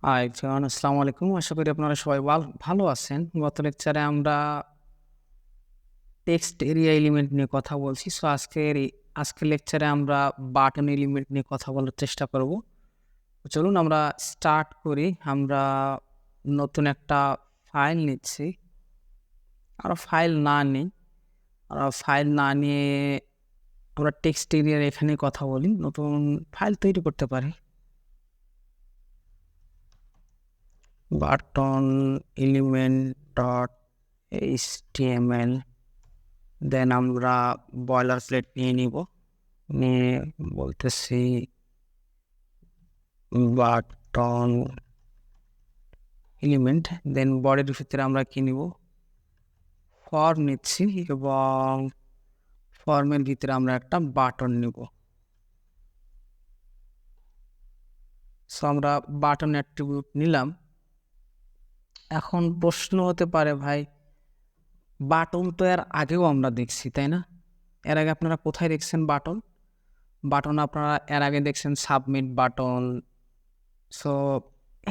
Hi everyone, আসসালামু আলাইকুম। আশা করি আপনারা সবাই ভালো আছেন। গত লেকচারে আমরা টেক্সট এরিয়া এলিমেন্ট নিয়ে কথা বলছি। সো আজকের লেকচারে আমরা বাটন এলিমেন্ট নিয়ে কথা বলার চেষ্টা করব। তো চলুন আমরা স্টার্ট করি। আমরা নতুন একটা ফাইল নিচ্ছি। আমরা ফাইল না নিয়ে আমরা টেক্সট এরিয়ার এখানে কথা বলি। নতুন ফাইল তৈরি করতে পারি। বাটন এলিমেন্ট ডট এইচটিএমএল, দেন আমরা বয়লার প্লেট নিয়ে বলতেছি বাটন এলিমেন্ট। দেন বডির ভিতরে আমরা কি নিব, ফর্ম নিচ্ছি এবং ফর্মের ভিতরে আমরা একটা বাটন নিব। সো আমরা বাটন অ্যাট্রিবিউট নিলাম। এখন প্রশ্ন হতে পারে, ভাই বাটন তো এর আগেও আমরা দেখছি, তাই না? এর আগে আপনারা কোথায় দেখছেন বাটন? আপনারা এর আগে দেখছেন সাবমিট বাটন। সো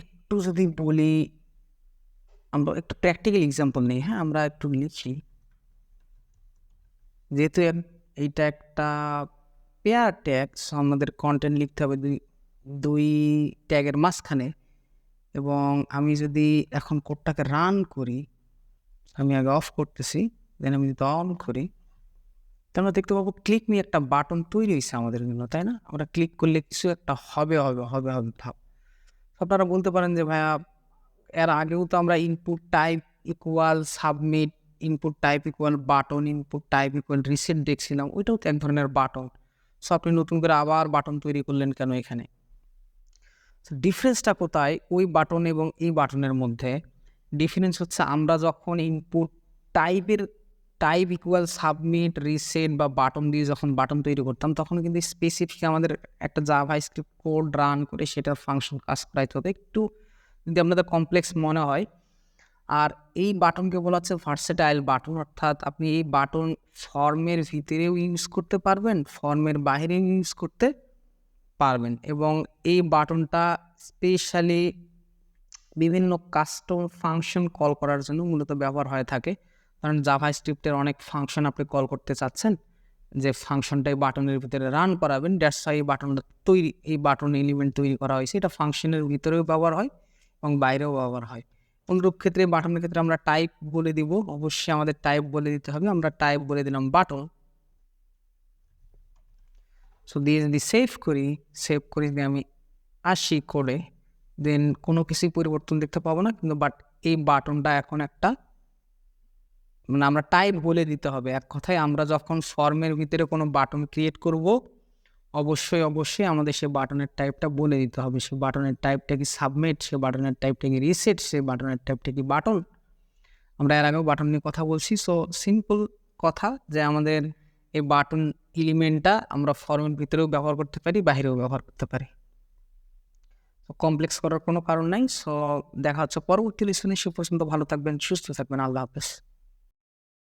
একটু যদি বলি, আমরা একটু প্র্যাকটিক্যাল এক্সাম্পল নিই। হ্যাঁ, আমরা একটু লিখি। যেহেতু এইটা একটা পেয়ার ট্যাগ, সো আমাদের কন্টেন্ট লিখতে হবে দুই ট্যাগের মাঝখানে। এবং আমি যদি এখন কোডটাকে রান করি, আমি আগে অফ করতেছি, দেন আমি যদি অন করি, তো আমরা দেখতে পাবো ক্লিক নিয়ে একটা বাটন তৈরি হয়েছে আমাদের জন্য, তাই না? আমরা ক্লিক করলে কিছু একটা হবে ভাব। আপনারা বলতে পারেন যে ভাইয়া, এর আগেও তো আমরা input type equal submit, input type equal button, input type equal reset দেখছিলাম, ওইটাও তো এক ধরনের বাটন। সো আপনি নতুন করে আবার বাটন তৈরি করলেন কেন এখানে? ডিফারেন্সটা কোথায় ওই বাটন এবং এই বাটনের মধ্যে? ডিফারেন্স হচ্ছে, আমরা যখন input type equal submit, reset বা বাটন দিয়ে যখন বাটন তৈরি করতাম, তখন কিন্তু স্পেসিফিক আমাদের একটা জাভা স্ক্রিপ্ট কোড রান করে সেটার ফাংশন কাজ করাইতে হতো। একটু যদি আপনাদের কমপ্লেক্স মনে হয়। আর এই বাটনকে বলা হচ্ছে ভার্সেটাইল বাটন, অর্থাৎ আপনি এই বাটন ফর্মের ভিতরেও ইউজ করতে পারবেন, ফর্মের বাইরেও ইউজ করতে পারবেন। এবং এই বাটনটা স্পেশালি বিভিন্ন কাস্টম ফাংশন কল করার জন্য মূলত ব্যবহার হয়ে থাকে। কারণ জাভা স্ক্রিপ্টের অনেক ফাংশন আপনি কল করতে চাচ্ছেন, যে ফাংশনটা এই বাটনের ভিতরে রান করাবেন। দ্যাটস ওয়াই এই বাটন এলিমেন্ট তৈরি করা হয়েছে। এটা ফাংশনের ভিতরেও ব্যবহার হয় এবং বাইরেও ব্যবহার হয়। অনুরূপ ক্ষেত্রে বাটনের ক্ষেত্রে আমরা টাইপ বলে দিব, অবশ্যই আমাদের টাইপ বলে দিতে হবে। আমরা টাইপ বলে দিলাম বাটন। সো দিয়ে যদি সেভ করি যদি আমি আসি কোডে, দেন কোনো কিছুই পরিবর্তন দেখতে পাবো না, কিন্তু বাট এই বাটনটা এখন একটা, মানে আমরা টাইপ বলে দিতে হবে। এক কথায় আমরা যখন ফর্মের ভিতরে কোনো বাটন ক্রিয়েট করব, অবশ্যই আমাদের সে বাটনের টাইপটা বলে দিতে হবে। সে বাটনের টাইপটা কি সাবমিট, সে বাটনের টাইপটা কি রিসেট, সে বাটনের টাইপটা কি বাটন। আমরা এর আগেও বাটন নিয়ে কথা বলছি। সো সিম্পল কথা যে আমাদের এই বাটন এলিমেন্টটা আমরা ফর্মের ভিতরেও ব্যবহার করতে পারি, বাইরেও ব্যবহার করতে পারি। কমপ্লেক্স করার কোনো কারণ নাই। সো দেখা হচ্ছে পরবর্তী লেসনে। সে পর্যন্ত ভালো থাকবেন, সুস্থ থাকবেন। আল্লাহ হাফেজ।